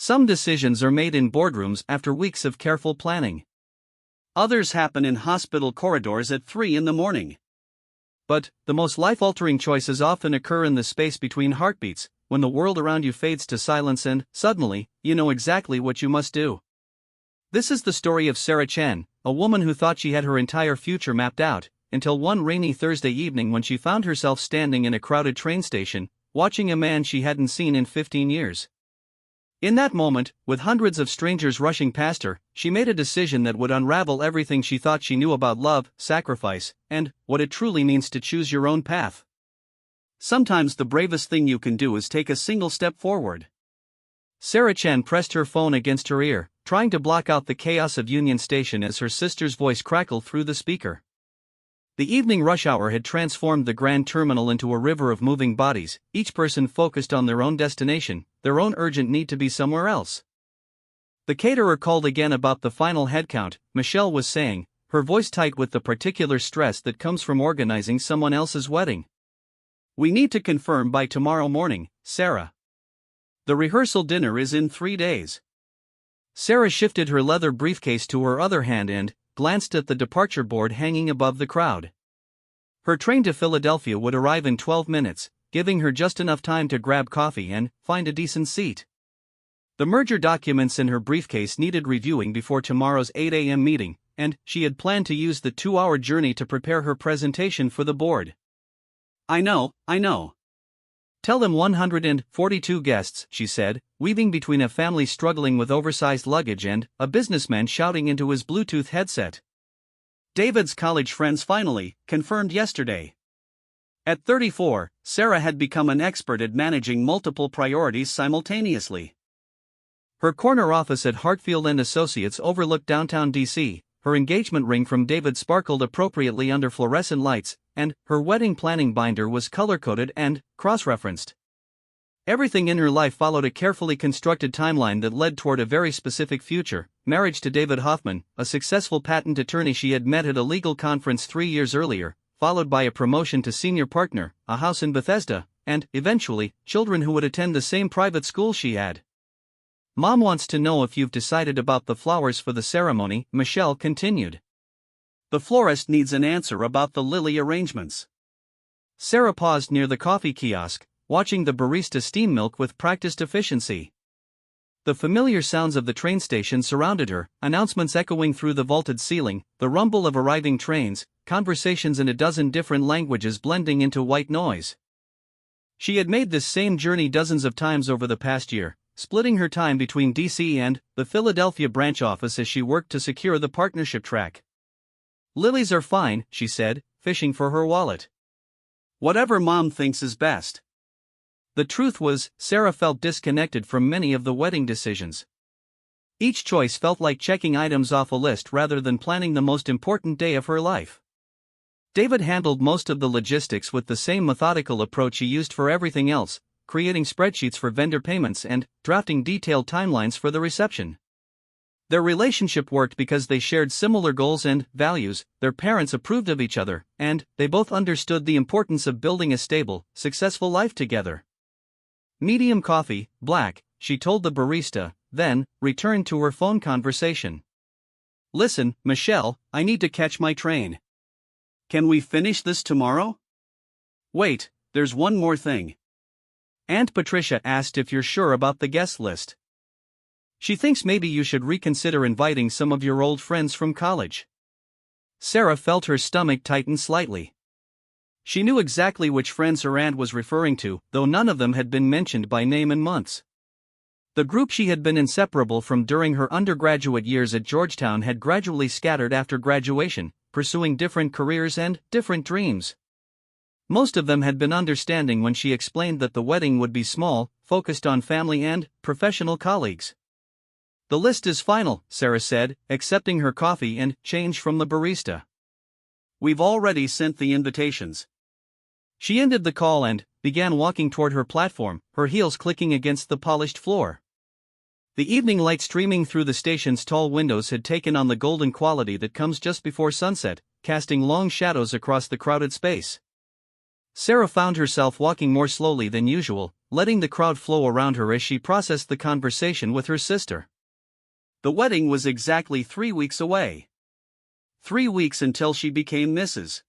Some decisions are made in boardrooms after weeks of careful planning. Others happen in hospital corridors at 3 in the morning. But the most life-altering choices often occur in the space between heartbeats, when the world around you fades to silence and, suddenly, you know exactly what you must do. This is the story of Sarah Chen, a woman who thought she had her entire future mapped out, until one rainy Thursday evening when she found herself standing in a crowded train station, watching a man she hadn't seen in 15 years. In that moment, with hundreds of strangers rushing past her, she made a decision that would unravel everything she thought she knew about love, sacrifice, and what it truly means to choose your own path. Sometimes the bravest thing you can do is take a single step forward. Sarah Chen pressed her phone against her ear, trying to block out the chaos of Union Station as her sister's voice crackled through the speaker. The evening rush hour had transformed the Grand Terminal into a river of moving bodies, each person focused on their own destination, their own urgent need to be somewhere else. The caterer called again about the final headcount, Michelle was saying, her voice tight with the particular stress that comes from organizing someone else's wedding. "We need to confirm by tomorrow morning, Sarah. The rehearsal dinner is in 3 days." Sarah shifted her leather briefcase to her other hand and glanced at the departure board hanging above the crowd. Her train to Philadelphia would arrive in 12 minutes, giving her just enough time to grab coffee and find a decent seat. The merger documents in her briefcase needed reviewing before tomorrow's 8 a.m. meeting, and she had planned to use the 2-hour journey to prepare her presentation for the board. I know. Tell them 142 guests, she said, weaving between a family struggling with oversized luggage and a businessman shouting into his Bluetooth headset. David's college friends finally confirmed yesterday. At 34, Sarah had become an expert at managing multiple priorities simultaneously. Her corner office at Hartfield & Associates overlooked downtown D.C., her engagement ring from David sparkled appropriately under fluorescent lights, and her wedding planning binder was color-coded and cross-referenced. Everything in her life followed a carefully constructed timeline that led toward a very specific future: marriage to David Hoffman, a successful patent attorney she had met at a legal conference 3 years earlier, followed by a promotion to senior partner, a house in Bethesda, and, eventually, children who would attend the same private school she had. "Mom wants to know if you've decided about the flowers for the ceremony," Michelle continued. "The florist needs an answer about the lily arrangements." Sarah paused near the coffee kiosk, watching the barista steam milk with practiced efficiency. The familiar sounds of the train station surrounded her, announcements echoing through the vaulted ceiling, the rumble of arriving trains, conversations in a dozen different languages blending into white noise. She had made this same journey dozens of times over the past year, splitting her time between D.C. and the Philadelphia branch office as she worked to secure the partnership track. "Lilies are fine," she said, fishing for her wallet. "Whatever Mom thinks is best." The truth was, Sarah felt disconnected from many of the wedding decisions. Each choice felt like checking items off a list rather than planning the most important day of her life. David handled most of the logistics with the same methodical approach he used for everything else, creating spreadsheets for vendor payments and drafting detailed timelines for the reception. Their relationship worked because they shared similar goals and values, their parents approved of each other, and they both understood the importance of building a stable, successful life together. "Medium coffee, black," she told the barista, then returned to her phone conversation. "Listen, Michelle, I need to catch my train. Can we finish this tomorrow? Wait, there's one more thing. Aunt Patricia asked if you're sure about the guest list. She thinks maybe you should reconsider inviting some of your old friends from college." Sarah felt her stomach tighten slightly. She knew exactly which friends her aunt was referring to, though none of them had been mentioned by name in months. The group she had been inseparable from during her undergraduate years at Georgetown had gradually scattered after graduation, pursuing different careers and different dreams. Most of them had been understanding when she explained that the wedding would be small, focused on family and professional colleagues. "The list is final," Sarah said, accepting her coffee and change from the barista. "We've already sent the invitations." She ended the call and began walking toward her platform, her heels clicking against the polished floor. The evening light streaming through the station's tall windows had taken on the golden quality that comes just before sunset, casting long shadows across the crowded space. Sarah found herself walking more slowly than usual, letting the crowd flow around her as she processed the conversation with her sister. The wedding was exactly 3 weeks away. 3 weeks until she became Mrs.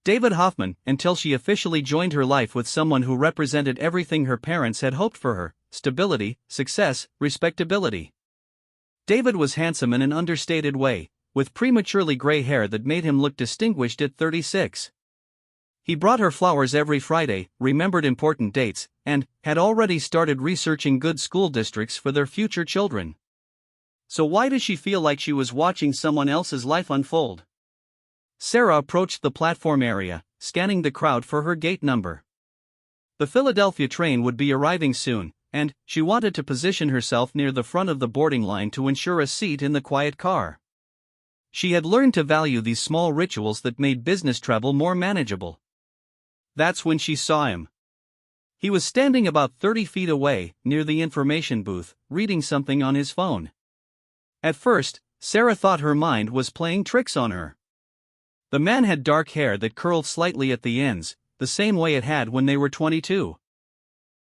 David Hoffman, until she officially joined her life with someone who represented everything her parents had hoped for her: stability, success, respectability. David was handsome in an understated way, with prematurely gray hair that made him look distinguished at 36. He brought her flowers every Friday, remembered important dates, and had already started researching good school districts for their future children. So why does she feel like she was watching someone else's life unfold? Sarah approached the platform area, scanning the crowd for her gate number. The Philadelphia train would be arriving soon, and she wanted to position herself near the front of the boarding line to ensure a seat in the quiet car. She had learned to value these small rituals that made business travel more manageable. That's when she saw him. He was standing about 30 feet away, near the information booth, reading something on his phone. At first, Sarah thought her mind was playing tricks on her. The man had dark hair that curled slightly at the ends, the same way it had when they were 22.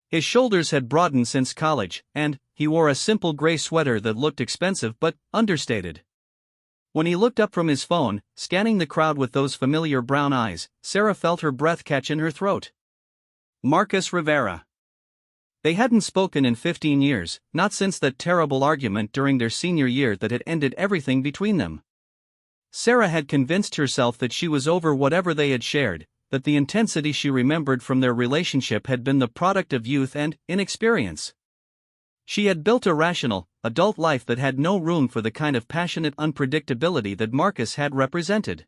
His shoulders had broadened since college, and he wore a simple gray sweater that looked expensive but understated. When he looked up from his phone, scanning the crowd with those familiar brown eyes, Sarah felt her breath catch in her throat. Marcus Rivera. They hadn't spoken in 15 years, not since that terrible argument during their senior year that had ended everything between them. Sarah had convinced herself that she was over whatever they had shared, that the intensity she remembered from their relationship had been the product of youth and inexperience. She had built a rational, adult life that had no room for the kind of passionate unpredictability that Marcus had represented.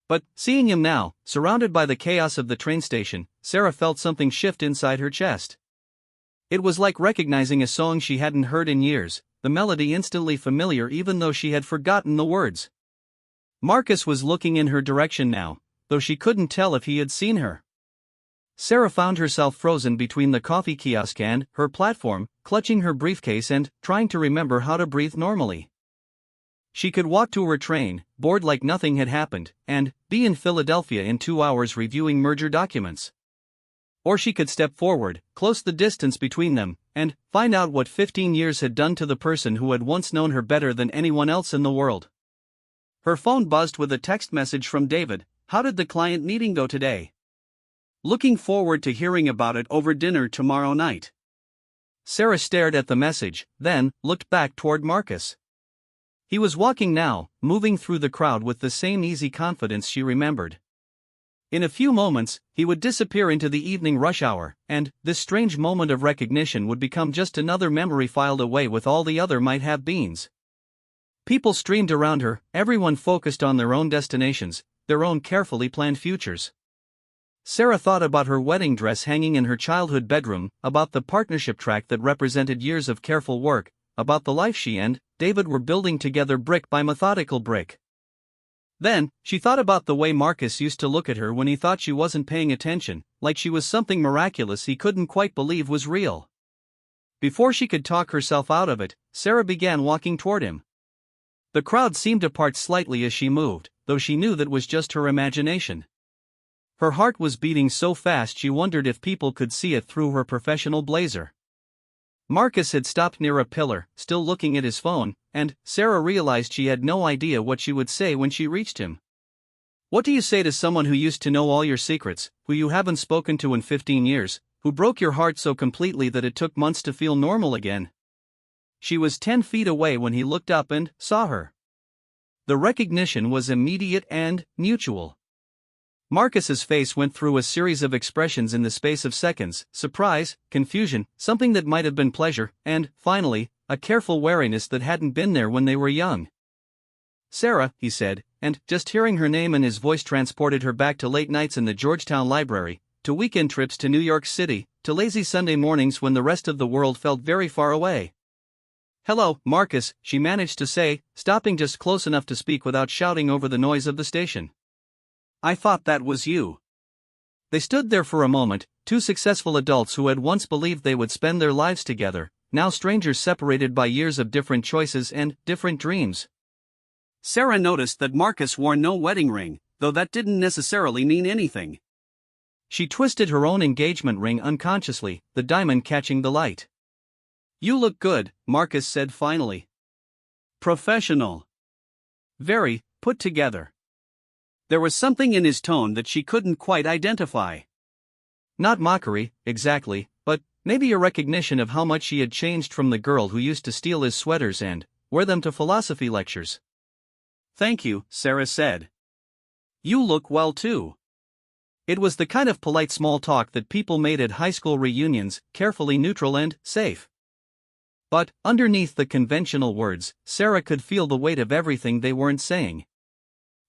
But, seeing him now, surrounded by the chaos of the train station, Sarah felt something shift inside her chest. It was like recognizing a song she hadn't heard in years, the melody instantly familiar even though she had forgotten the words. Marcus was looking in her direction now, though she couldn't tell if he had seen her. Sarah found herself frozen between the coffee kiosk and her platform, clutching her briefcase and trying to remember how to breathe normally. She could walk to her train, bored like nothing had happened, and be in Philadelphia in 2 hours reviewing merger documents. Or she could step forward, close the distance between them, and find out what 15 years had done to the person who had once known her better than anyone else in the world. Her phone buzzed with a text message from David. "How did the client meeting go today? Looking forward to hearing about it over dinner tomorrow night." Sarah stared at the message, then looked back toward Marcus. He was walking now, moving through the crowd with the same easy confidence she remembered. In a few moments, he would disappear into the evening rush hour, and this strange moment of recognition would become just another memory filed away with all the other might-have-beens. People streamed around her, everyone focused on their own destinations, their own carefully planned futures. Sarah thought about her wedding dress hanging in her childhood bedroom, about the partnership track that represented years of careful work, about the life she and David were building together brick by methodical brick. Then, she thought about the way Marcus used to look at her when he thought she wasn't paying attention, like she was something miraculous he couldn't quite believe was real. Before she could talk herself out of it, Sarah began walking toward him. The crowd seemed to part slightly as she moved, though she knew that was just her imagination. Her heart was beating so fast she wondered if people could see it through her professional blazer. Marcus had stopped near a pillar, still looking at his phone, and Sarah realized she had no idea what she would say when she reached him. What do you say to someone who used to know all your secrets, who you haven't spoken to in 15 years, who broke your heart so completely that it took months to feel normal again? She was 10 feet away when he looked up and saw her. The recognition was immediate and mutual. Marcus's face went through a series of expressions in the space of seconds: surprise, confusion, something that might have been pleasure, and, finally, a careful wariness that hadn't been there when they were young. "Sarah," he said, and just hearing her name and his voice transported her back to late nights in the Georgetown Library, to weekend trips to New York City, to lazy Sunday mornings when the rest of the world felt very far away. "Hello, Marcus," she managed to say, stopping just close enough to speak without shouting over the noise of the station. "I thought that was you." They stood there for a moment, two successful adults who had once believed they would spend their lives together, now strangers separated by years of different choices and different dreams. Sarah noticed that Marcus wore no wedding ring, though that didn't necessarily mean anything. She twisted her own engagement ring unconsciously, the diamond catching the light. "You look good," Marcus said finally. "Professional. Very put together." There was something in his tone that she couldn't quite identify. Not mockery, exactly, but maybe a recognition of how much she had changed from the girl who used to steal his sweaters and wear them to philosophy lectures. "Thank you," Sarah said. "You look well too." It was the kind of polite small talk that people made at high school reunions, carefully neutral and safe. But, underneath the conventional words, Sarah could feel the weight of everything they weren't saying.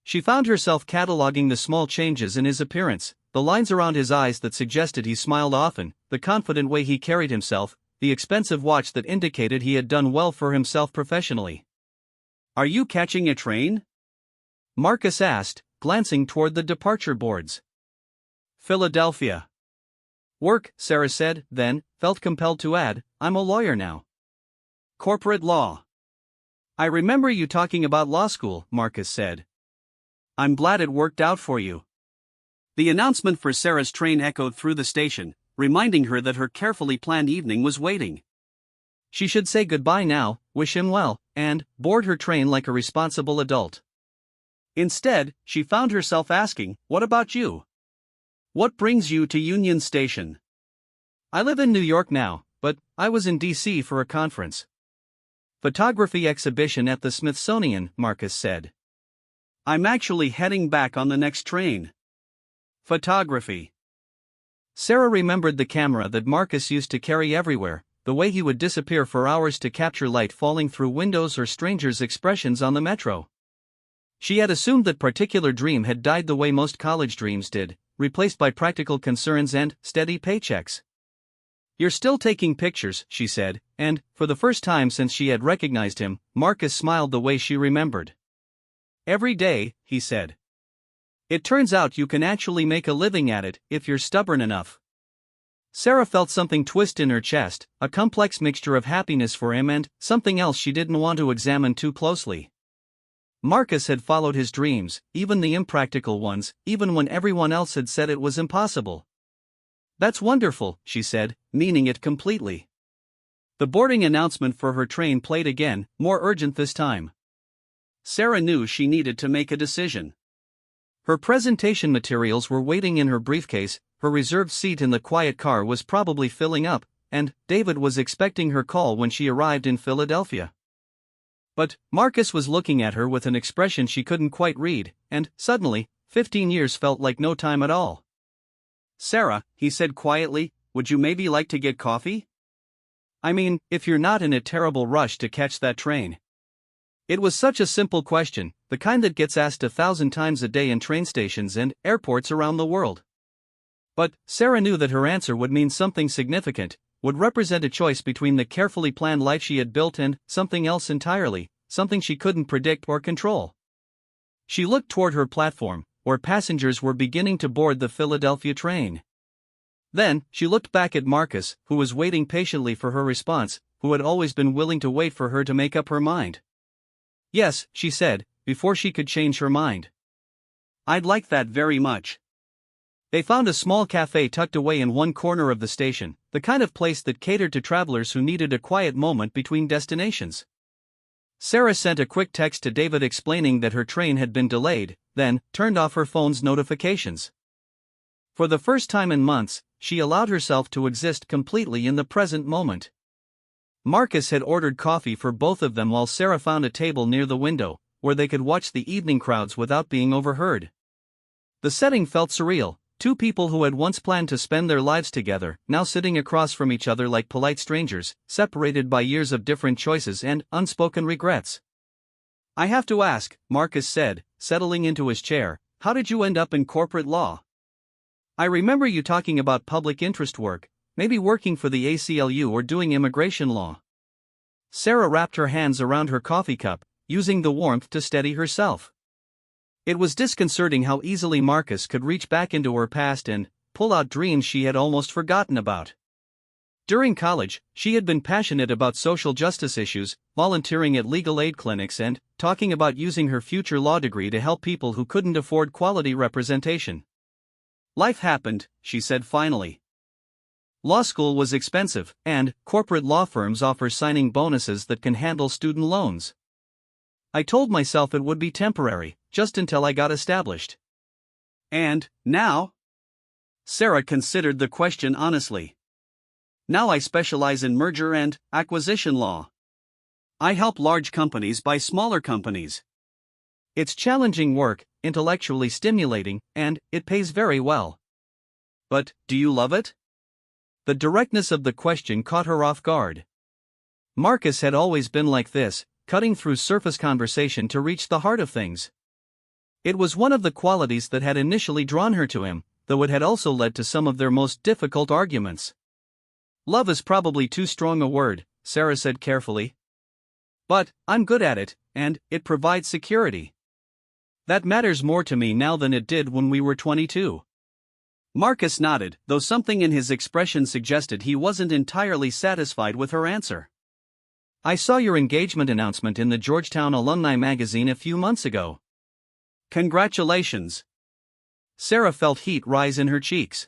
She found herself cataloging the small changes in his appearance, the lines around his eyes that suggested he smiled often, the confident way he carried himself, the expensive watch that indicated he had done well for himself professionally. "Are you catching a train?" Marcus asked, glancing toward the departure boards. "Philadelphia." "Work," Sarah said, then felt compelled to add, "I'm a lawyer now." "Corporate law." "I remember you talking about law school," Marcus said. "I'm glad it worked out for you." The announcement for Sarah's train echoed through the station, reminding her that her carefully planned evening was waiting. She should say goodbye now, wish him well, and board her train like a responsible adult. Instead, she found herself asking, "What about you? What brings you to Union Station?" "I live in New York now, but I was in D.C. for a conference." "Photography exhibition at the Smithsonian," Marcus said. "I'm actually heading back on the next train." "Photography." Sarah remembered the camera that Marcus used to carry everywhere, the way he would disappear for hours to capture light falling through windows or strangers' expressions on the metro. She had assumed that particular dream had died the way most college dreams did, replaced by practical concerns and steady paychecks. "You're still taking pictures," she said, and, for the first time since she had recognized him, Marcus smiled the way she remembered. "Every day," he said. "It turns out you can actually make a living at it, if you're stubborn enough." Sarah felt something twist in her chest, a complex mixture of happiness for him and something else she didn't want to examine too closely. Marcus had followed his dreams, even the impractical ones, even when everyone else had said it was impossible. "That's wonderful," she said, meaning it completely. The boarding announcement for her train played again, more urgent this time. Sarah knew she needed to make a decision. Her presentation materials were waiting in her briefcase, her reserved seat in the quiet car was probably filling up, and David was expecting her call when she arrived in Philadelphia. But Marcus was looking at her with an expression she couldn't quite read, and, suddenly, 15 years felt like no time at all. "Sarah," he said quietly, "would you maybe like to get coffee? I mean, if you're not in a terrible rush to catch that train." It was such a simple question, the kind that gets asked 1,000 times a day in train stations and airports around the world. But Sarah knew that her answer would mean something significant, would represent a choice between the carefully planned life she had built and something else entirely, something she couldn't predict or control. She looked toward her platform, where passengers were beginning to board the Philadelphia train. Then, she looked back at Marcus, who was waiting patiently for her response, who had always been willing to wait for her to make up her mind. "Yes," she said, before she could change her mind. "I'd like that very much." They found a small cafe tucked away in one corner of the station, the kind of place that catered to travelers who needed a quiet moment between destinations. Sarah sent a quick text to David explaining that her train had been delayed, then turned off her phone's notifications. For the first time in months, she allowed herself to exist completely in the present moment. Marcus had ordered coffee for both of them while Sarah found a table near the window, where they could watch the evening crowds without being overheard. The setting felt surreal, two people who had once planned to spend their lives together, now sitting across from each other like polite strangers, separated by years of different choices and unspoken regrets. "I have to ask," Marcus said, settling into his chair, "how did you end up in corporate law? I remember you talking about public interest work, maybe working for the ACLU or doing immigration law." Sarah wrapped her hands around her coffee cup, using the warmth to steady herself. It was disconcerting how easily Marcus could reach back into her past and pull out dreams she had almost forgotten about. During college, she had been passionate about social justice issues, volunteering at legal aid clinics and talking about using her future law degree to help people who couldn't afford quality representation. Life happened, she said finally. Law school was expensive, and corporate law firms offer signing bonuses that can handle student loans. I told myself it would be temporary, just until I got established. And now? Sarah considered the question honestly. Now I specialize in merger and acquisition law. I help large companies buy smaller companies. It's challenging work, intellectually stimulating, and it pays very well. But, do you love it? The directness of the question caught her off guard. Marcus had always been like this, cutting through surface conversation to reach the heart of things. It was one of the qualities that had initially drawn her to him, though it had also led to some of their most difficult arguments. Love is probably too strong a word, Sarah said carefully. But, I'm good at it, and it provides security. That matters more to me now than it did when we were 22. Marcus nodded, though something in his expression suggested he wasn't entirely satisfied with her answer. I saw your engagement announcement in the Georgetown Alumni magazine a few months ago. Congratulations. Sarah felt heat rise in her cheeks.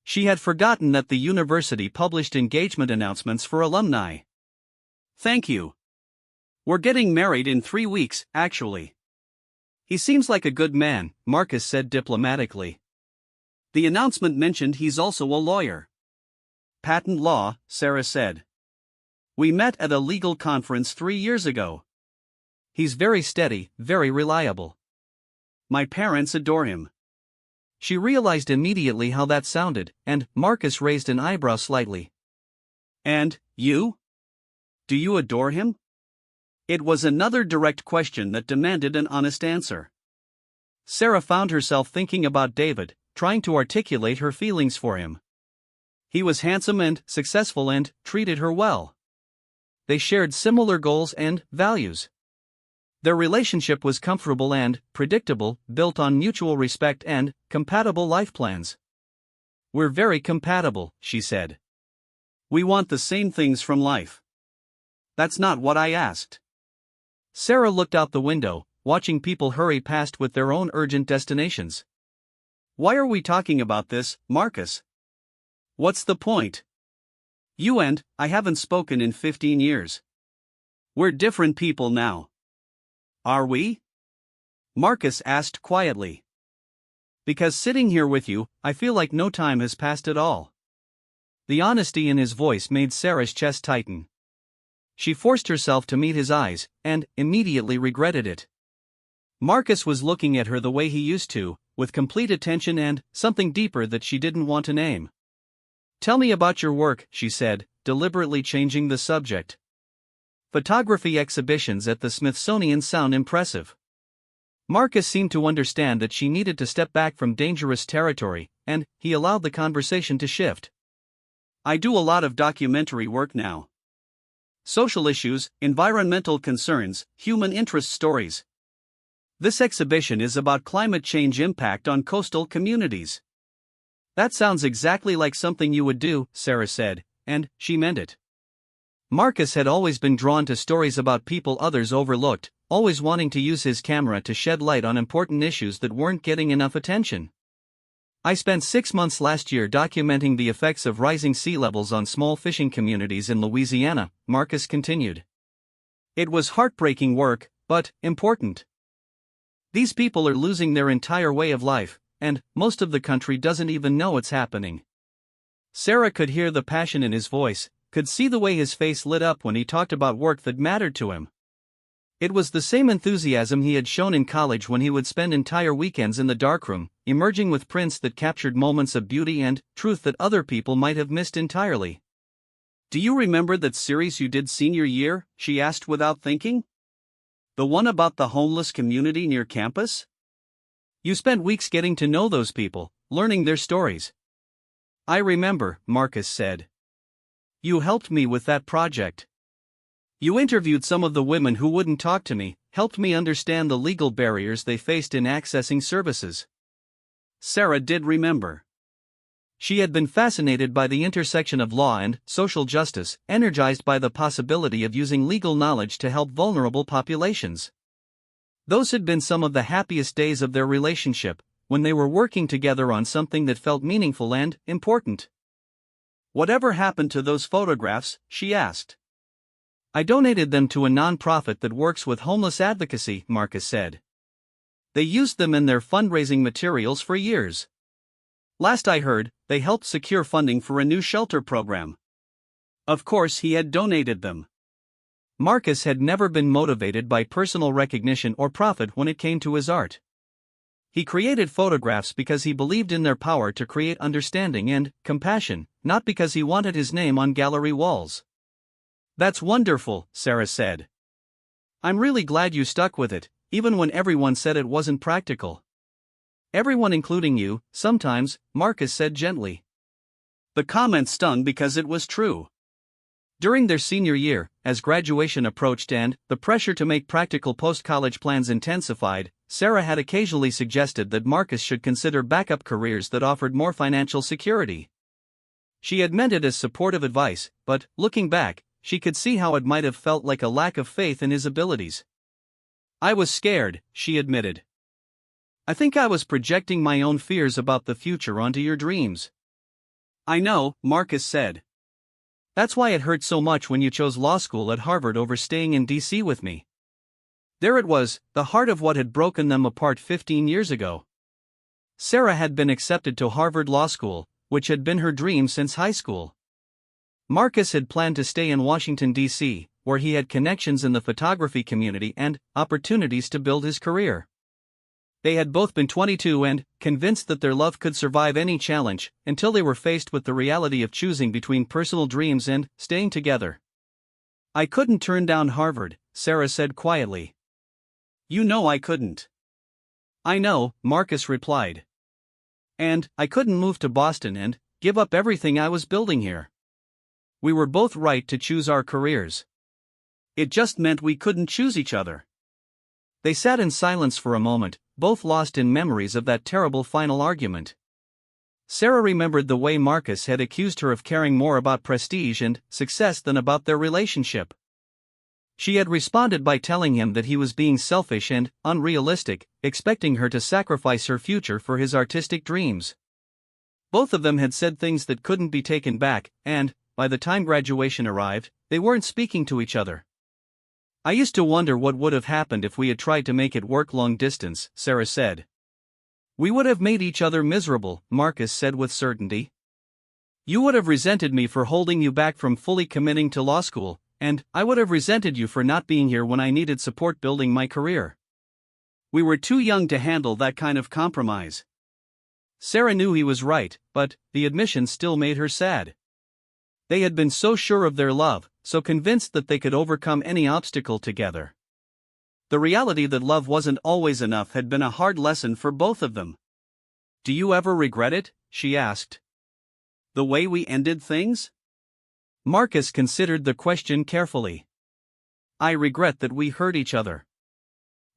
She had forgotten that the university published engagement announcements for alumni. Thank you. We're getting married in 3 weeks, actually. He seems like a good man, Marcus said diplomatically. The announcement mentioned he's also a lawyer. Patent law, Sarah said. We met at a legal conference 3 years ago. He's very steady, very reliable. My parents adore him. She realized immediately how that sounded, and Marcus raised an eyebrow slightly. And, you? Do you adore him? It was another direct question that demanded an honest answer. Sarah found herself thinking about David, trying to articulate her feelings for him. He was handsome and successful and treated her well. They shared similar goals and values. Their relationship was comfortable and predictable, built on mutual respect and compatible life plans. We're very compatible, she said. We want the same things from life. That's not what I asked. Sarah looked out the window, watching people hurry past with their own urgent destinations. Why are we talking about this, Marcus? What's the point? You and I haven't spoken in 15 years. We're different people now. Are we? Marcus asked quietly. Because sitting here with you, I feel like no time has passed at all. The honesty in his voice made Sarah's chest tighten. She forced herself to meet his eyes, and immediately regretted it. Marcus was looking at her the way he used to, with complete attention and something deeper that she didn't want to name. Tell me about your work, she said, deliberately changing the subject. Photography exhibitions at the Smithsonian sound impressive. Marcus seemed to understand that she needed to step back from dangerous territory, and he allowed the conversation to shift. I do a lot of documentary work now. Social issues, environmental concerns, human interest stories. This exhibition is about climate change impact on coastal communities. That sounds exactly like something you would do, Sarah said, and she meant it. Marcus had always been drawn to stories about people others overlooked, always wanting to use his camera to shed light on important issues that weren't getting enough attention. I spent 6 months last year documenting the effects of rising sea levels on small fishing communities in Louisiana, Marcus continued. It was heartbreaking work, but important. These people are losing their entire way of life, and most of the country doesn't even know it's happening. Sarah could hear the passion in his voice, could see the way his face lit up when he talked about work that mattered to him. It was the same enthusiasm he had shown in college when he would spend entire weekends in the darkroom, emerging with prints that captured moments of beauty and truth that other people might have missed entirely. Do you remember that series you did senior year? She asked without thinking. The one about the homeless community near campus? You spent weeks getting to know those people, learning their stories. I remember, Marcus said. You helped me with that project. You interviewed some of the women who wouldn't talk to me, helped me understand the legal barriers they faced in accessing services. Sarah did remember. She had been fascinated by the intersection of law and social justice, energized by the possibility of using legal knowledge to help vulnerable populations. Those had been some of the happiest days of their relationship, when they were working together on something that felt meaningful and important. "Whatever happened to those photographs?" she asked. "I donated them to a non-profit that works with homeless advocacy," Marcus said. "They used them in their fundraising materials for years. Last I heard, they helped secure funding for a new shelter program." Of course he had donated them. Marcus had never been motivated by personal recognition or profit when it came to his art. He created photographs because he believed in their power to create understanding and compassion, not because he wanted his name on gallery walls. "That's wonderful," Sarah said. "I'm really glad you stuck with it, even when everyone said it wasn't practical." "Everyone including you, sometimes," Marcus said gently. The comment stung because it was true. During their senior year, as graduation approached and the pressure to make practical post-college plans intensified, Sarah had occasionally suggested that Marcus should consider backup careers that offered more financial security. She had meant it as supportive advice, but, looking back, she could see how it might have felt like a lack of faith in his abilities. "I was scared," she admitted. "I think I was projecting my own fears about the future onto your dreams." "I know," Marcus said. "That's why it hurt so much when you chose law school at Harvard over staying in D.C. with me." There it was, the heart of what had broken them apart 15 years ago. Sarah had been accepted to Harvard Law School, which had been her dream since high school. Marcus had planned to stay in Washington, D.C., where he had connections in the photography community and opportunities to build his career. They had both been 22 and convinced that their love could survive any challenge, until they were faced with the reality of choosing between personal dreams and staying together. "I couldn't turn down Harvard," Sarah said quietly. "You know I couldn't." "I know," Marcus replied. "And I couldn't move to Boston and give up everything I was building here. We were both right to choose our careers. It just meant we couldn't choose each other." They sat in silence for a moment, both lost in memories of that terrible final argument. Sarah remembered the way Marcus had accused her of caring more about prestige and success than about their relationship. She had responded by telling him that he was being selfish and unrealistic, expecting her to sacrifice her future for his artistic dreams. Both of them had said things that couldn't be taken back, and, by the time graduation arrived, they weren't speaking to each other. "I used to wonder what would have happened if we had tried to make it work long distance," Sarah said. "We would have made each other miserable," Marcus said with certainty. "You would have resented me for holding you back from fully committing to law school, and I would have resented you for not being here when I needed support building my career. We were too young to handle that kind of compromise." Sarah knew he was right, but the admission still made her sad. They had been so sure of their love, so convinced that they could overcome any obstacle together. The reality that love wasn't always enough had been a hard lesson for both of them. "Do you ever regret it?" she asked. "The way we ended things?" Marcus considered the question carefully. "I regret that we hurt each other.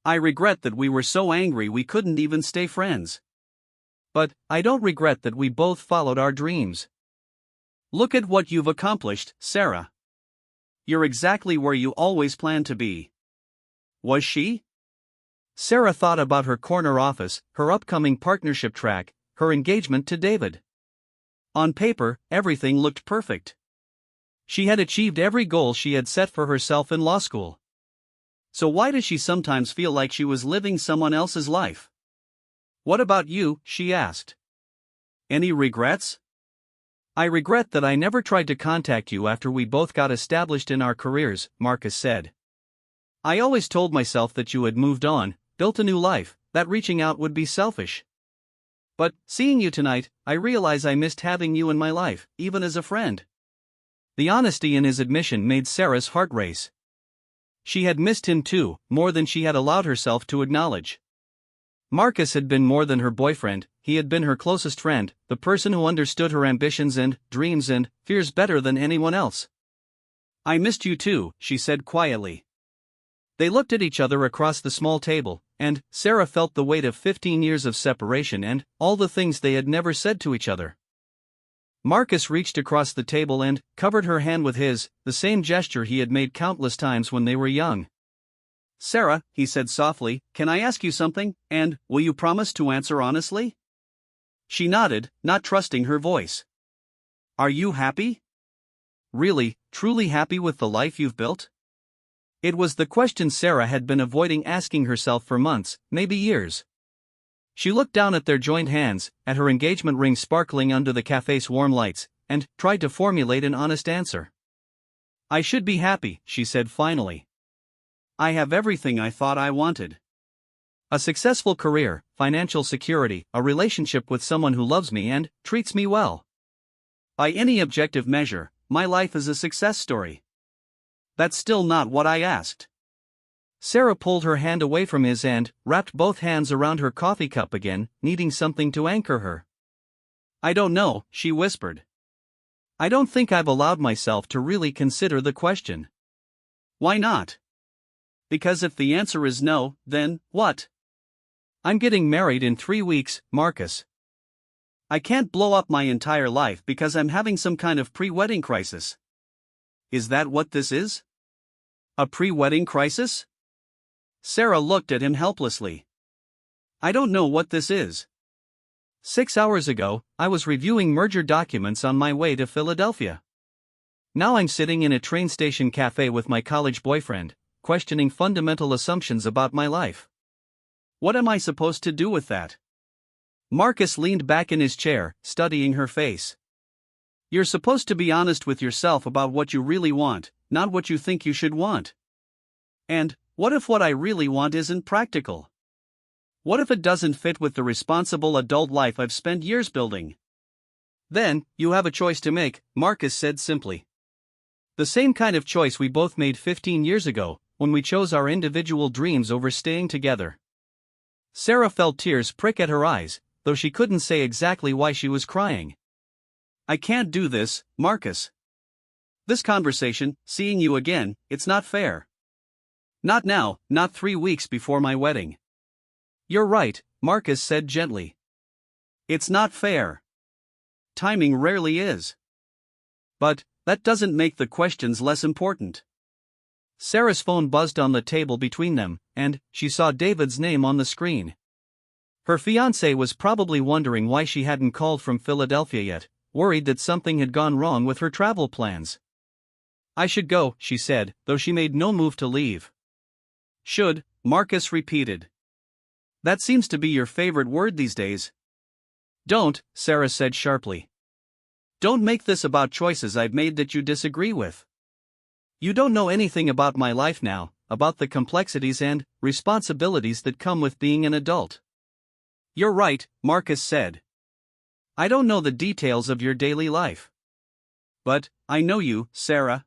I regret that we were so angry we couldn't even stay friends. But I don't regret that we both followed our dreams." "Look at what you've accomplished, Sarah. You're exactly where you always planned to be." Was she? Sarah thought about her corner office, her upcoming partnership track, her engagement to David. On paper, everything looked perfect. She had achieved every goal she had set for herself in law school. So why does she sometimes feel like she was living someone else's life? "What about you?" she asked. "Any regrets?" "I regret that I never tried to contact you after we both got established in our careers," Marcus said. "I always told myself that you had moved on, built a new life, that reaching out would be selfish. But, seeing you tonight, I realize I missed having you in my life, even as a friend." The honesty in his admission made Sarah's heart race. She had missed him too, more than she had allowed herself to acknowledge. Marcus had been more than her boyfriend, he had been her closest friend, the person who understood her ambitions and dreams and fears better than anyone else. "I missed you too," she said quietly. They looked at each other across the small table, and Sarah felt the weight of 15 years of separation and all the things they had never said to each other. Marcus reached across the table and covered her hand with his, the same gesture he had made countless times when they were young. Sarah, he said softly, can I ask you something, and will you promise to answer honestly? She nodded, not trusting her voice. Are you happy? Really, truly happy with the life you've built? It was the question Sarah had been avoiding asking herself for months, maybe years. She looked down at their joined hands, at her engagement ring sparkling under the cafe's warm lights, and tried to formulate an honest answer. I should be happy, she said finally. I have everything I thought I wanted. A successful career, financial security, a relationship with someone who loves me and treats me well. By any objective measure, my life is a success story. That's still not what I asked. Sarah pulled her hand away from his and wrapped both hands around her coffee cup again, needing something to anchor her. I don't know, she whispered. I don't think I've allowed myself to really consider the question. Why not? Because if the answer is no, then what? I'm getting married in 3 weeks, Marcus. I can't blow up my entire life because I'm having some kind of pre-wedding crisis. Is that what this is? A pre-wedding crisis? Sarah looked at him helplessly. I don't know what this is. 6 hours ago, I was reviewing merger documents on my way to Philadelphia. Now I'm sitting in a train station cafe with my college boyfriend, questioning fundamental assumptions about my life. What am I supposed to do with that? Marcus leaned back in his chair, studying her face. You're supposed to be honest with yourself about what you really want, not what you think you should want. And, what if what I really want isn't practical? What if it doesn't fit with the responsible adult life I've spent years building? Then, you have a choice to make, Marcus said simply. The same kind of choice we both made 15 years ago, when we chose our individual dreams over staying together. Sarah felt tears prick at her eyes, though she couldn't say exactly why she was crying. I can't do this, Marcus. This conversation, seeing you again, it's not fair. Not now, not 3 weeks before my wedding. You're right, Marcus said gently. It's not fair. Timing rarely is. But, that doesn't make the questions less important. Sarah's phone buzzed on the table between them, and she saw David's name on the screen. Her fiancé was probably wondering why she hadn't called from Philadelphia yet, worried that something had gone wrong with her travel plans. I should go, she said, though she made no move to leave. Should, Marcus repeated. That seems to be your favorite word these days. Don't, Sarah said sharply. Don't make this about choices I've made that you disagree with. You don't know anything about my life now, about the complexities and responsibilities that come with being an adult. You're right, Marcus said. I don't know the details of your daily life. But, I know you, Sarah.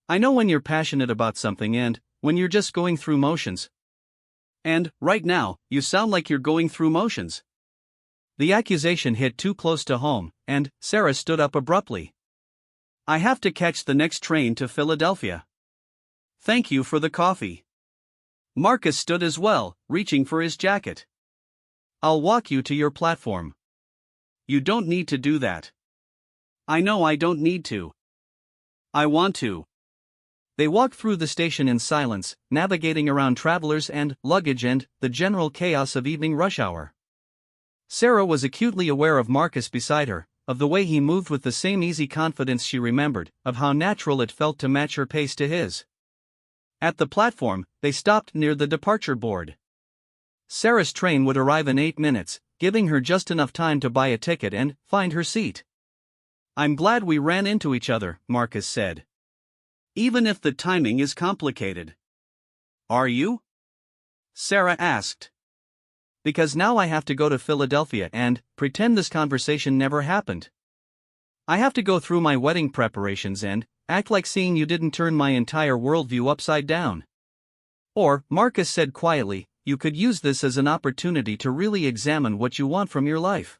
I know when you're passionate about something and when you're just going through motions. And, right now, you sound like you're going through motions. The accusation hit too close to home, and Sarah stood up abruptly. I have to catch the next train to Philadelphia. Thank you for the coffee. Marcus stood as well, reaching for his jacket. I'll walk you to your platform. You don't need to do that. I know I don't need to. I want to. They walked through the station in silence, navigating around travelers and luggage and the general chaos of evening rush hour. Sarah was acutely aware of Marcus beside her, of the way he moved with the same easy confidence she remembered, of how natural it felt to match her pace to his. At the platform, they stopped near the departure board. Sarah's train would arrive in 8 minutes, giving her just enough time to buy a ticket and find her seat. I'm glad we ran into each other, Marcus said. Even if the timing is complicated. Are you? Sarah asked. Because now I have to go to Philadelphia and pretend this conversation never happened. I have to go through my wedding preparations and act like seeing you didn't turn my entire worldview upside down. Or, Marcus said quietly, you could use this as an opportunity to really examine what you want from your life.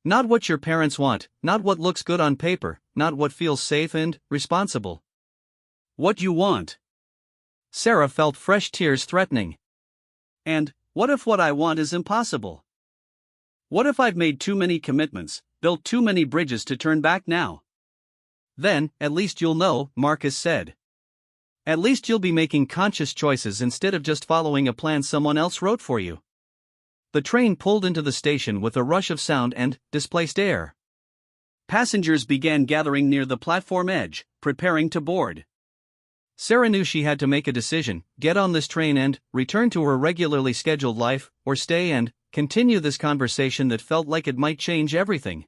Not what your parents want, not what looks good on paper, not what feels safe and responsible. What you want. Sarah felt fresh tears threatening. And, what if what I want is impossible? What if I've made too many commitments, built too many bridges to turn back now? Then, at least you'll know, Marcus said. At least you'll be making conscious choices instead of just following a plan someone else wrote for you. The train pulled into the station with a rush of sound and displaced air. Passengers began gathering near the platform edge, preparing to board. Sarah knew she had to make a decision: get on this train and return to her regularly scheduled life, or stay and continue this conversation that felt like it might change everything.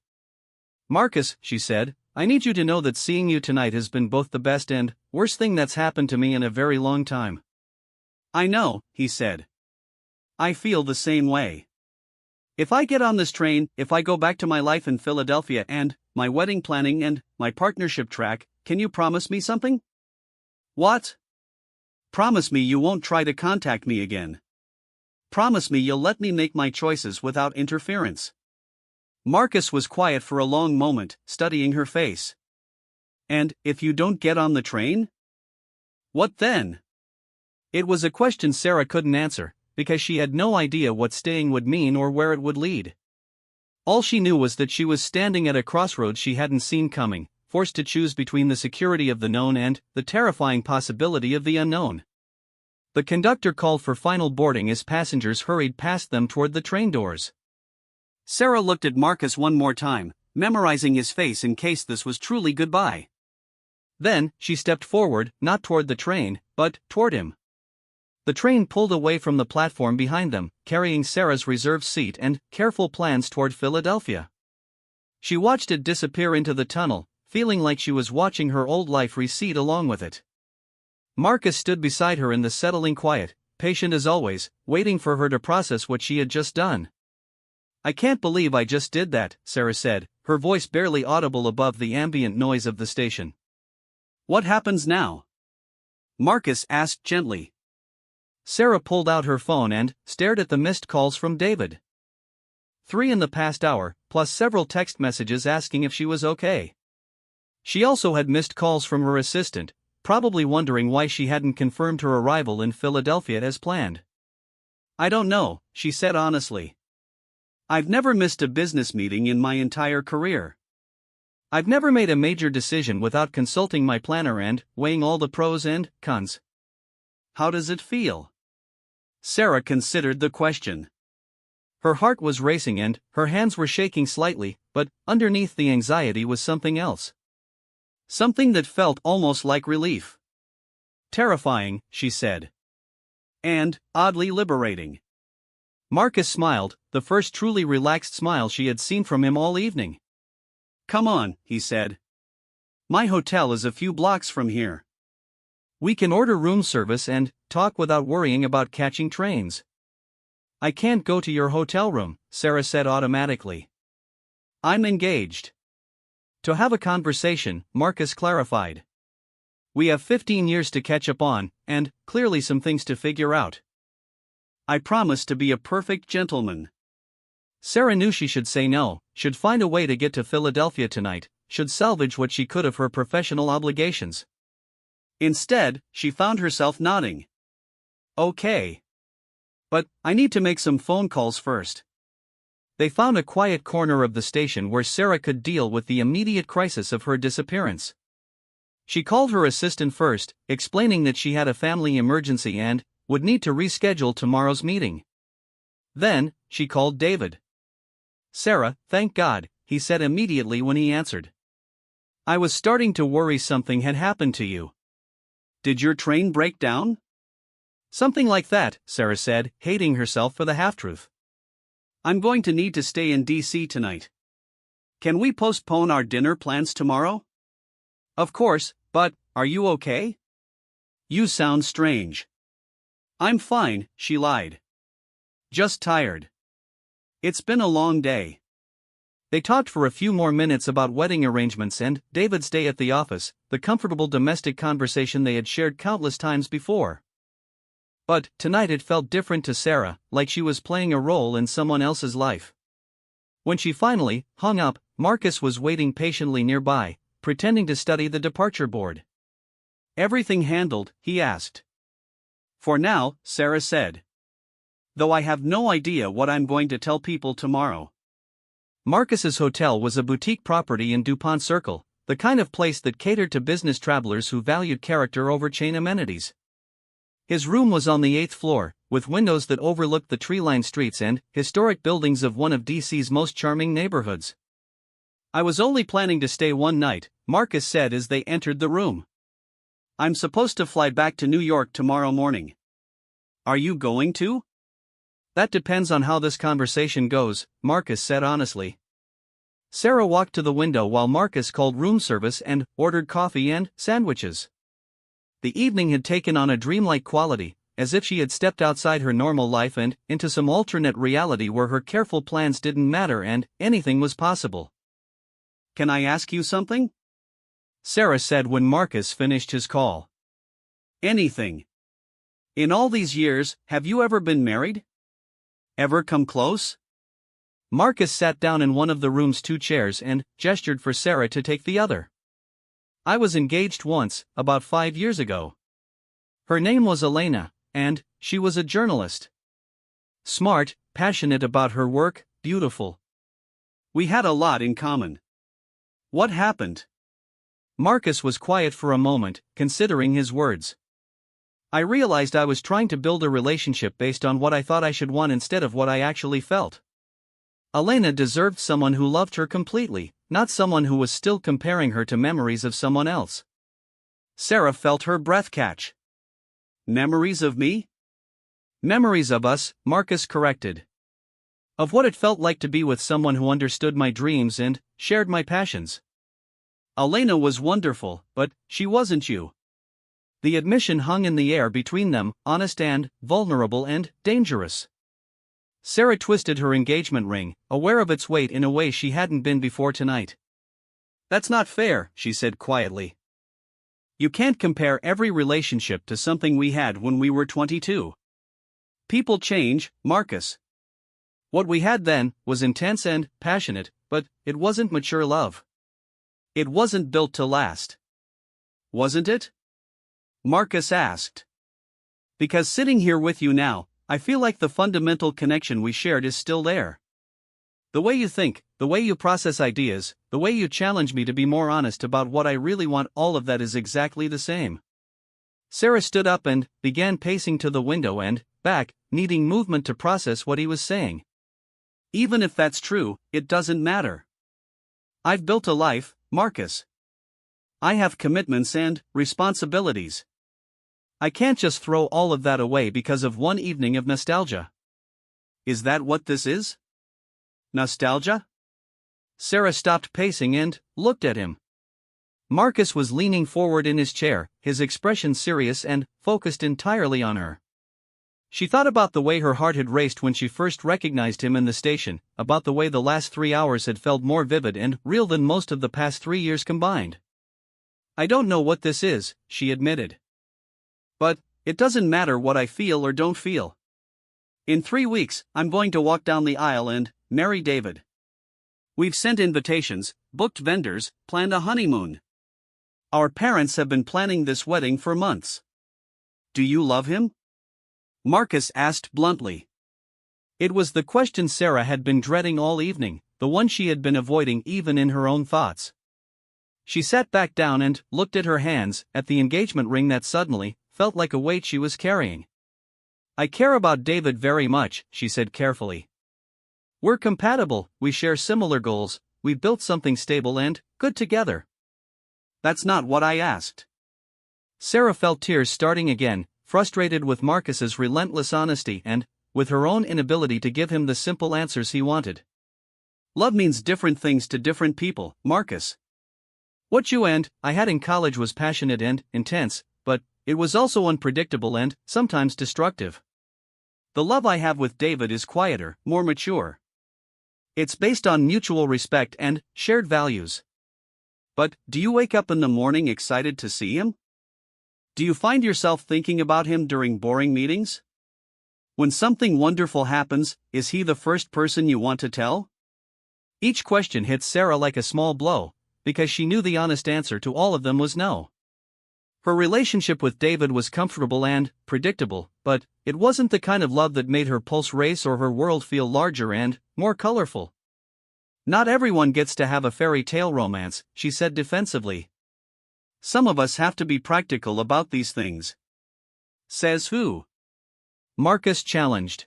"Marcus," she said, "I need you to know that seeing you tonight has been both the best and worst thing that's happened to me in a very long time." "I know," he said. "I feel the same way. If I get on this train, if I go back to my life in Philadelphia and my wedding planning and my partnership track, can you promise me something?" "What?" "Promise me you won't try to contact me again. Promise me you'll let me make my choices without interference." Marcus was quiet for a long moment, studying her face. "And if you don't get on the train? What then?" It was a question Sarah couldn't answer, because she had no idea what staying would mean or where it would lead. All she knew was that she was standing at a crossroads she hadn't seen coming, forced to choose between the security of the known and the terrifying possibility of the unknown. The conductor called for final boarding as passengers hurried past them toward the train doors. Sarah looked at Marcus one more time, memorizing his face in case this was truly goodbye. Then, she stepped forward, not toward the train, but toward him. The train pulled away from the platform behind them, carrying Sarah's reserved seat and careful plans toward Philadelphia. She watched it disappear into the tunnel, feeling like she was watching her old life recede along with it. Marcus stood beside her in the settling quiet, patient as always, waiting for her to process what she had just done. "I can't believe I just did that," Sarah said, her voice barely audible above the ambient noise of the station. "What happens now?" Marcus asked gently. Sarah pulled out her phone and stared at the missed calls from David. 3 in the past hour, plus several text messages asking if she was okay. She also had missed calls from her assistant, probably wondering why she hadn't confirmed her arrival in Philadelphia as planned. "I don't know," she said honestly. "I've never missed a business meeting in my entire career. I've never made a major decision without consulting my planner and weighing all the pros and cons." "How does it feel?" Sarah considered the question. Her heart was racing and her hands were shaking slightly, but underneath the anxiety was something else. Something that felt almost like relief. "Terrifying," she said. "And oddly liberating." Marcus smiled, the first truly relaxed smile she had seen from him all evening. "Come on," he said. "My hotel is a few blocks from here. We can order room service and talk without worrying about catching trains." "I can't go to your hotel room," Sarah said automatically. "I'm engaged." To have a conversation, Marcus clarified. "We have 15 years to catch up on, and clearly some things to figure out." "I promise to be a perfect gentleman." Sarah knew she should say no, should find a way to get to Philadelphia tonight, should salvage what she could of her professional obligations. Instead, she found herself nodding. "Okay. But I need to make some phone calls first." They found a quiet corner of the station where Sarah could deal with the immediate crisis of her disappearance. She called her assistant first, explaining that she had a family emergency and would need to reschedule tomorrow's meeting. Then, she called David. "Sarah, thank God," he said immediately when he answered. "I was starting to worry something had happened to you." "Did your train break down?" "Something like that," Sarah said, hating herself for the half-truth. "I'm going to need to stay in D.C. tonight. Can we postpone our dinner plans tomorrow?" "Of course, but are you okay?" "You sound strange." "I'm fine," she lied. "Just tired. It's been a long day." They talked for a few more minutes about wedding arrangements and David's day at the office, the comfortable domestic conversation they had shared countless times before. But tonight it felt different to Sarah, like she was playing a role in someone else's life. When she finally hung up, Marcus was waiting patiently nearby, pretending to study the departure board. "Everything handled?" he asked. "For now," Sarah said. "Though I have no idea what I'm going to tell people tomorrow." Marcus's hotel was a boutique property in DuPont Circle, the kind of place that catered to business travelers who valued character over chain amenities. His room was on the 8th floor, with windows that overlooked the tree-lined streets and historic buildings of one of DC's most charming neighborhoods. "I was only planning to stay one night," Marcus said as they entered the room. "I'm supposed to fly back to New York tomorrow morning. Are you going to?" "That depends on how this conversation goes," Marcus said honestly. Sarah walked to the window while Marcus called room service and ordered coffee and sandwiches. The evening had taken on a dreamlike quality, as if she had stepped outside her normal life and into some alternate reality where her careful plans didn't matter and anything was possible. "Can I ask you something?" Sarah said when Marcus finished his call. "Anything. In all these years, have you ever been married? Ever come close?" Marcus sat down in one of the room's 2 chairs and gestured for Sarah to take the other. "I was engaged once, about 5 years ago. Her name was Elena, and she was a journalist. Smart, passionate about her work, beautiful. We had a lot in common." "What happened?" Marcus was quiet for a moment, considering his words. "I realized I was trying to build a relationship based on what I thought I should want instead of what I actually felt. Elena deserved someone who loved her completely, not someone who was still comparing her to memories of someone else." Sarah felt her breath catch. "Memories of me?" "Memories of us," Marcus corrected. "Of what it felt like to be with someone who understood my dreams and shared my passions. Elena was wonderful, but she wasn't you." The admission hung in the air between them, honest and vulnerable and dangerous. Sarah twisted her engagement ring, aware of its weight in a way she hadn't been before tonight. "That's not fair," she said quietly. "You can't compare every relationship to something we had when we were 22. People change, Marcus. What we had then was intense and passionate, but it wasn't mature love. It wasn't built to last." "Wasn't it?" Marcus asked. "Because sitting here with you now, I feel like the fundamental connection we shared is still there. The way you think, the way you process ideas, the way you challenge me to be more honest about what I really want, all of that is exactly the same." Sarah stood up and began pacing to the window and back, needing movement to process what he was saying. "Even if that's true, it doesn't matter. I've built a life, Marcus. I have commitments and responsibilities. I can't just throw all of that away because of one evening of nostalgia." "Is that what this is? Nostalgia?" Sarah stopped pacing and looked at him. Marcus was leaning forward in his chair, his expression serious and focused entirely on her. She thought about the way her heart had raced when she first recognized him in the station, about the way the last 3 hours had felt more vivid and real than most of the past 3 years combined. "I don't know what this is," she admitted. "But it doesn't matter what I feel or don't feel. In 3 weeks, I'm going to walk down the aisle and marry David. We've sent invitations, booked vendors, planned a honeymoon. Our parents have been planning this wedding for months. Do you love him?" Marcus asked bluntly. It was the question Sarah had been dreading all evening, the one she had been avoiding even in her own thoughts. She sat back down and looked at her hands, at the engagement ring that suddenly felt like a weight she was carrying. "I care about David very much," she said carefully. "We're compatible, we share similar goals, we've built something stable and good together." "That's not what I asked." Sarah felt tears starting again, frustrated with Marcus's relentless honesty and with her own inability to give him the simple answers he wanted. "Love means different things to different people, Marcus. What you and I had in college was passionate and intense, but it was also unpredictable and sometimes destructive. The love I have with David is quieter, more mature. It's based on mutual respect and shared values." "But do you wake up in the morning excited to see him? Do you find yourself thinking about him during boring meetings? When something wonderful happens, is he the first person you want to tell?" Each question hit Sarah like a small blow, because she knew the honest answer to all of them was no. Her relationship with David was comfortable and predictable, but it wasn't the kind of love that made her pulse race or her world feel larger and more colorful. Not everyone gets to have a fairy tale romance, she said defensively. Some of us have to be practical about these things. Says who? Marcus challenged.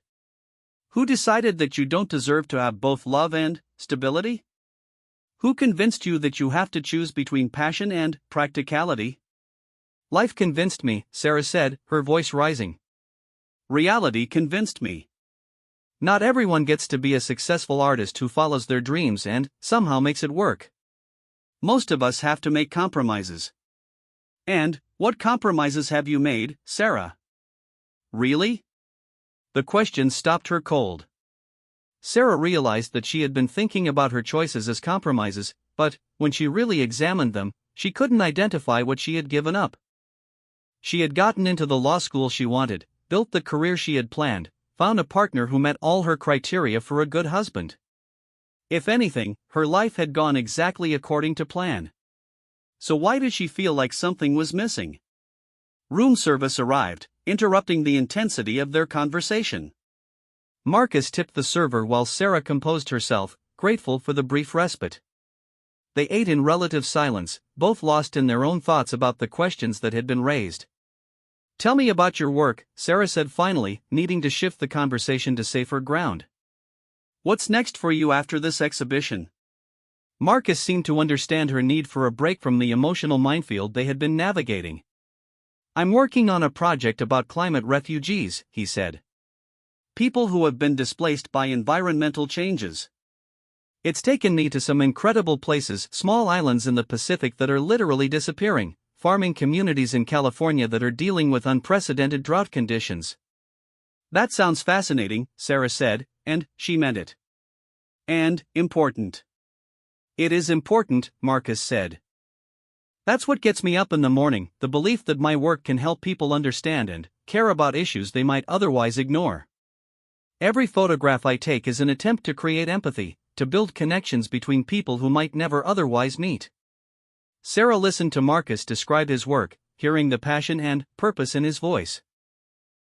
Who decided that you don't deserve to have both love and stability? Who convinced you that you have to choose between passion and practicality? Life convinced me, Sarah said, her voice rising. Reality convinced me. Not everyone gets to be a successful artist who follows their dreams and somehow makes it work. Most of us have to make compromises. And what compromises have you made, Sarah? Really? The question stopped her cold. Sarah realized that she had been thinking about her choices as compromises, but when she really examined them, she couldn't identify what she had given up. She had gotten into the law school she wanted, built the career she had planned, found a partner who met all her criteria for a good husband. If anything, her life had gone exactly according to plan. So why did she feel like something was missing? Room service arrived, interrupting the intensity of their conversation. Marcus tipped the server while Sarah composed herself, grateful for the brief respite. They ate in relative silence, both lost in their own thoughts about the questions that had been raised. Tell me about your work, Sarah said finally, needing to shift the conversation to safer ground. What's next for you after this exhibition? Marcus seemed to understand her need for a break from the emotional minefield they had been navigating. I'm working on a project about climate refugees, he said. People who have been displaced by environmental changes. It's taken me to some incredible places, small islands in the Pacific that are literally disappearing, farming communities in California that are dealing with unprecedented drought conditions. That sounds fascinating, Sarah said, and she meant it. And important. It is important, Marcus said. That's what gets me up in the morning, the belief that my work can help people understand and care about issues they might otherwise ignore. Every photograph I take is an attempt to create empathy, to build connections between people who might never otherwise meet. Sarah listened to Marcus describe his work, hearing the passion and purpose in his voice.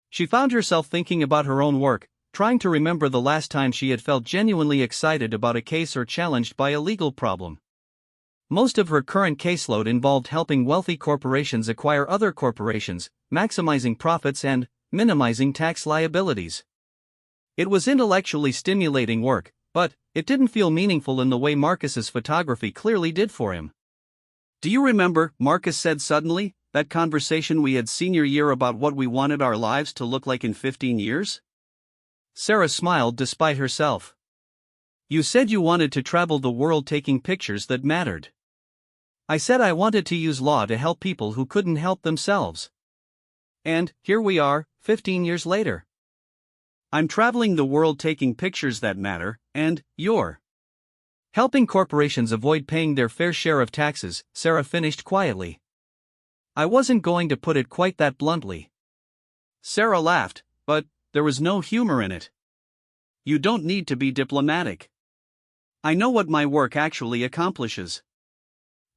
She found herself thinking about her own work, trying to remember the last time she had felt genuinely excited about a case or challenged by a legal problem. Most of her current caseload involved helping wealthy corporations acquire other corporations, maximizing profits and minimizing tax liabilities. It was intellectually stimulating work, but it didn't feel meaningful in the way Marcus's photography clearly did for him. Do you remember, Marcus said suddenly, that conversation we had senior year about what we wanted our lives to look like in 15 years? Sarah smiled despite herself. You said you wanted to travel the world taking pictures that mattered. I said I wanted to use law to help people who couldn't help themselves. And here we are, 15 years later. I'm traveling the world taking pictures that matter, and you're helping corporations avoid paying their fair share of taxes, Sarah finished quietly. I wasn't going to put it quite that bluntly. Sarah laughed, but there was no humor in it. You don't need to be diplomatic. I know what my work actually accomplishes.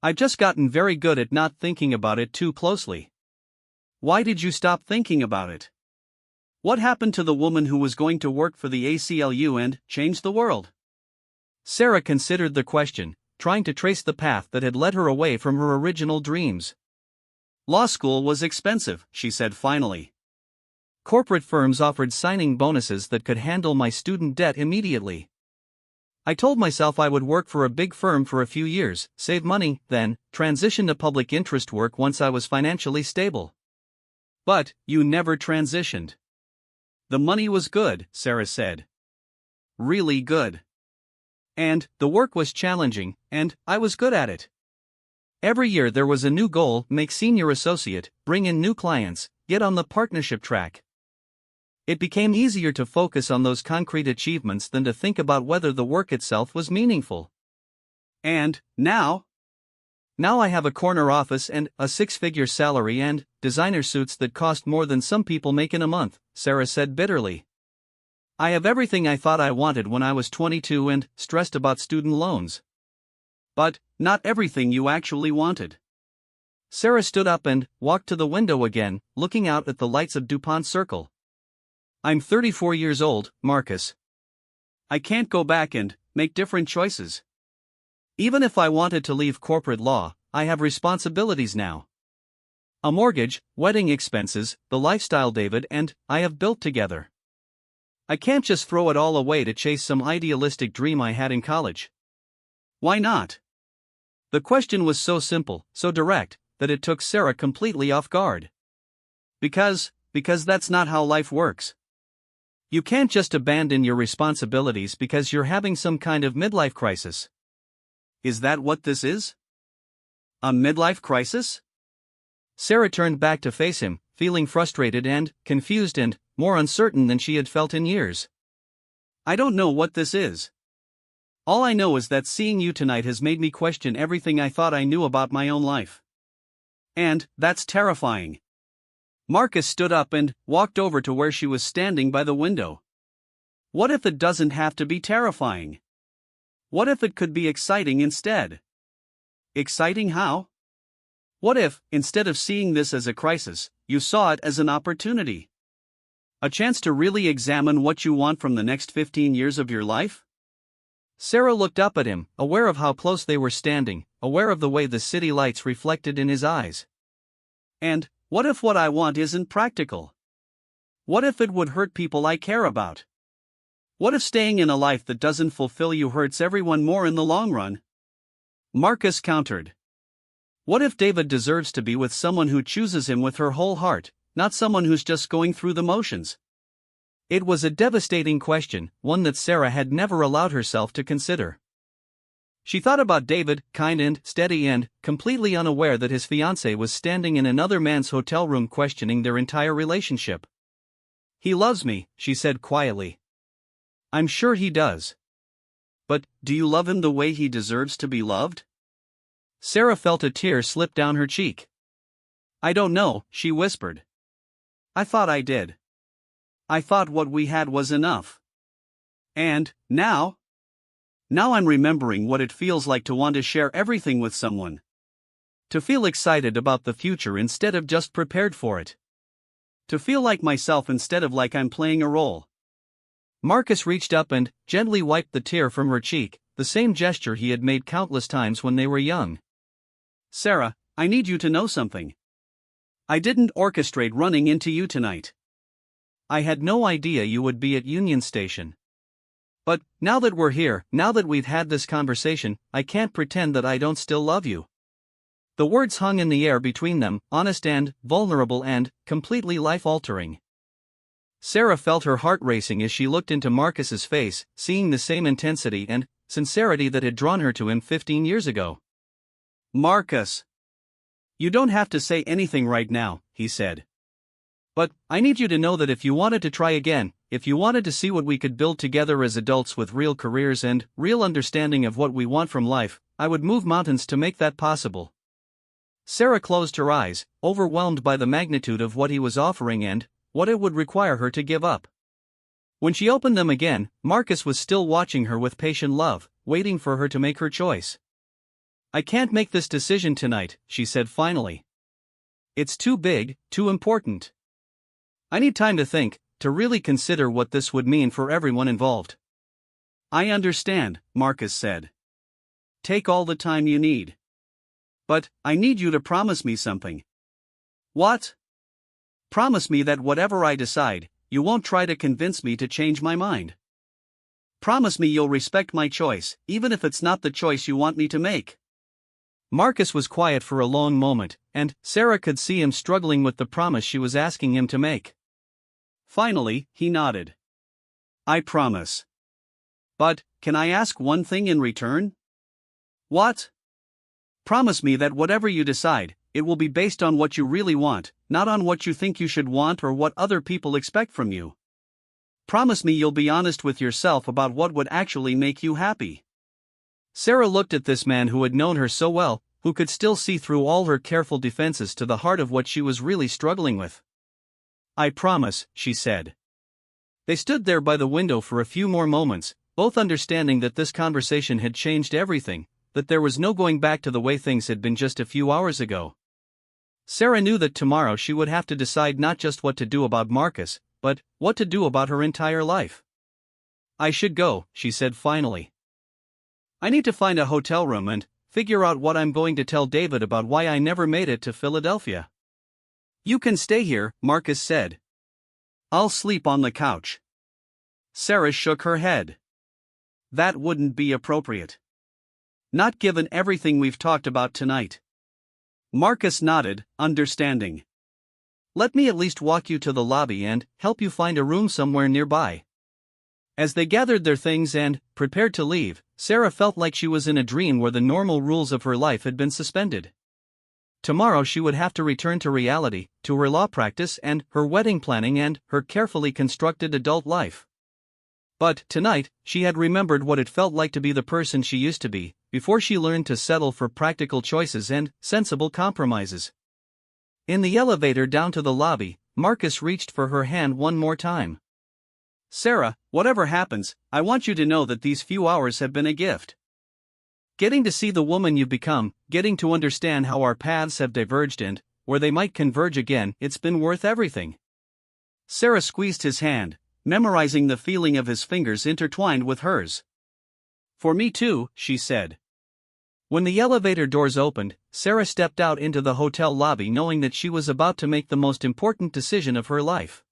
I've just gotten very good at not thinking about it too closely. Why did you stop thinking about it? What happened to the woman who was going to work for the ACLU and change the world? Sarah considered the question, trying to trace the path that had led her away from her original dreams. Law school was expensive, she said finally. Corporate firms offered signing bonuses that could handle my student debt immediately. I told myself I would work for a big firm for a few years, save money, then transition to public interest work once I was financially stable. But you never transitioned. The money was good, Sarah said. Really good. And the work was challenging, and I was good at it. Every year there was a new goal: make senior associate, bring in new clients, get on the partnership track. It became easier to focus on those concrete achievements than to think about whether the work itself was meaningful. And now? Now I have a corner office and a six-figure salary and designer suits that cost more than some people make in a month, Sarah said bitterly. I have everything I thought I wanted when I was 22 and stressed about student loans. But not everything you actually wanted. Sarah stood up and walked to the window again, looking out at the lights of DuPont Circle. I'm 34 years old, Marcus. I can't go back and make different choices. Even if I wanted to leave corporate law, I have responsibilities now. A mortgage, wedding expenses, the lifestyle David and I have built together. I can't just throw it all away to chase some idealistic dream I had in college. Why not? The question was so simple, so direct, that it took Sarah completely off guard. Because that's not how life works. You can't just abandon your responsibilities because you're having some kind of midlife crisis. Is that what this is? A midlife crisis? Sarah turned back to face him, feeling frustrated and confused and more uncertain than she had felt in years. I don't know what this is. All I know is that seeing you tonight has made me question everything I thought I knew about my own life. And that's terrifying. Marcus stood up and walked over to where she was standing by the window. What if it doesn't have to be terrifying? What if it could be exciting instead? Exciting how? What if, instead of seeing this as a crisis, you saw it as an opportunity? A chance to really examine what you want from the next 15 years of your life? Sarah looked up at him, aware of how close they were standing, aware of the way the city lights reflected in his eyes. And what if what I want isn't practical? What if it would hurt people I care about? What if staying in a life that doesn't fulfill you hurts everyone more in the long run? Marcus countered. What if David deserves to be with someone who chooses him with her whole heart, not someone who's just going through the motions? It was a devastating question, one that Sarah had never allowed herself to consider. She thought about David, kind and steady and completely unaware that his fiancée was standing in another man's hotel room questioning their entire relationship. He loves me, she said quietly. I'm sure he does. But, do you love him the way he deserves to be loved? Sarah felt a tear slip down her cheek. I don't know, she whispered. I thought I did. I thought what we had was enough. And, now I'm remembering what it feels like to want to share everything with someone. To feel excited about the future instead of just prepared for it. To feel like myself instead of like I'm playing a role. Marcus reached up and gently wiped the tear from her cheek, the same gesture he had made countless times when they were young. Sarah, I need you to know something. I didn't orchestrate running into you tonight. I had no idea you would be at Union Station. But, now that we're here, now that we've had this conversation, I can't pretend that I don't still love you. The words hung in the air between them, honest and vulnerable and completely life-altering. Sarah felt her heart racing as she looked into Marcus's face, seeing the same intensity and sincerity that had drawn her to him 15 years ago. Marcus! You don't have to say anything right now, he said. But, I need you to know that if you wanted to try again, if you wanted to see what we could build together as adults with real careers and real understanding of what we want from life, I would move mountains to make that possible. Sarah closed her eyes, overwhelmed by the magnitude of what he was offering and what it would require her to give up. When she opened them again, Marcus was still watching her with patient love, waiting for her to make her choice. I can't make this decision tonight, she said finally. It's too big, too important. I need time to think, to really consider what this would mean for everyone involved. I understand, Marcus said. Take all the time you need. But, I need you to promise me something. What? Promise me that whatever I decide, you won't try to convince me to change my mind. Promise me you'll respect my choice, even if it's not the choice you want me to make. Marcus was quiet for a long moment, and Sarah could see him struggling with the promise she was asking him to make. Finally, he nodded. I promise. But, can I ask one thing in return? What? Promise me that whatever you decide, it will be based on what you really want, not on what you think you should want or what other people expect from you. Promise me you'll be honest with yourself about what would actually make you happy. Sarah looked at this man who had known her so well, who could still see through all her careful defenses to the heart of what she was really struggling with. I promise, she said. They stood there by the window for a few more moments, both understanding that this conversation had changed everything, that there was no going back to the way things had been just a few hours ago. Sarah knew that tomorrow she would have to decide not just what to do about Marcus, but what to do about her entire life. I should go, she said finally. I need to find a hotel room and figure out what I'm going to tell David about why I never made it to Philadelphia. You can stay here, Marcus said. I'll sleep on the couch. Sarah shook her head. That wouldn't be appropriate. Not given everything we've talked about tonight. Marcus nodded, understanding. Let me at least walk you to the lobby and help you find a room somewhere nearby. As they gathered their things and prepared to leave, Sarah felt like she was in a dream where the normal rules of her life had been suspended. Tomorrow she would have to return to reality, to her law practice and her wedding planning and her carefully constructed adult life. But tonight, she had remembered what it felt like to be the person she used to be, before she learned to settle for practical choices and sensible compromises. In the elevator down to the lobby, Marcus reached for her hand one more time. Sarah, whatever happens, I want you to know that these few hours have been a gift. Getting to see the woman you've become, getting to understand how our paths have diverged and where they might converge again, it's been worth everything. Sarah squeezed his hand, memorizing the feeling of his fingers intertwined with hers. For me too, she said. When the elevator doors opened, Sarah stepped out into the hotel lobby knowing that she was about to make the most important decision of her life.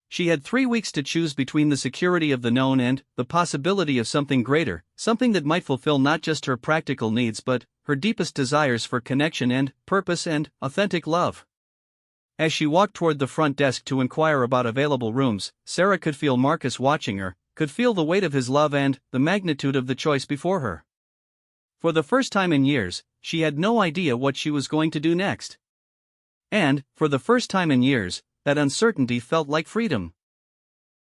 She had 3 weeks to choose between the security of the known and the possibility of something greater, something that might fulfill not just her practical needs but her deepest desires for connection and purpose and authentic love. As she walked toward the front desk to inquire about available rooms, Sarah could feel Marcus watching her, could feel the weight of his love and the magnitude of the choice before her. For the first time in years, she had no idea what she was going to do next. And, for the first time in years, that uncertainty felt like freedom.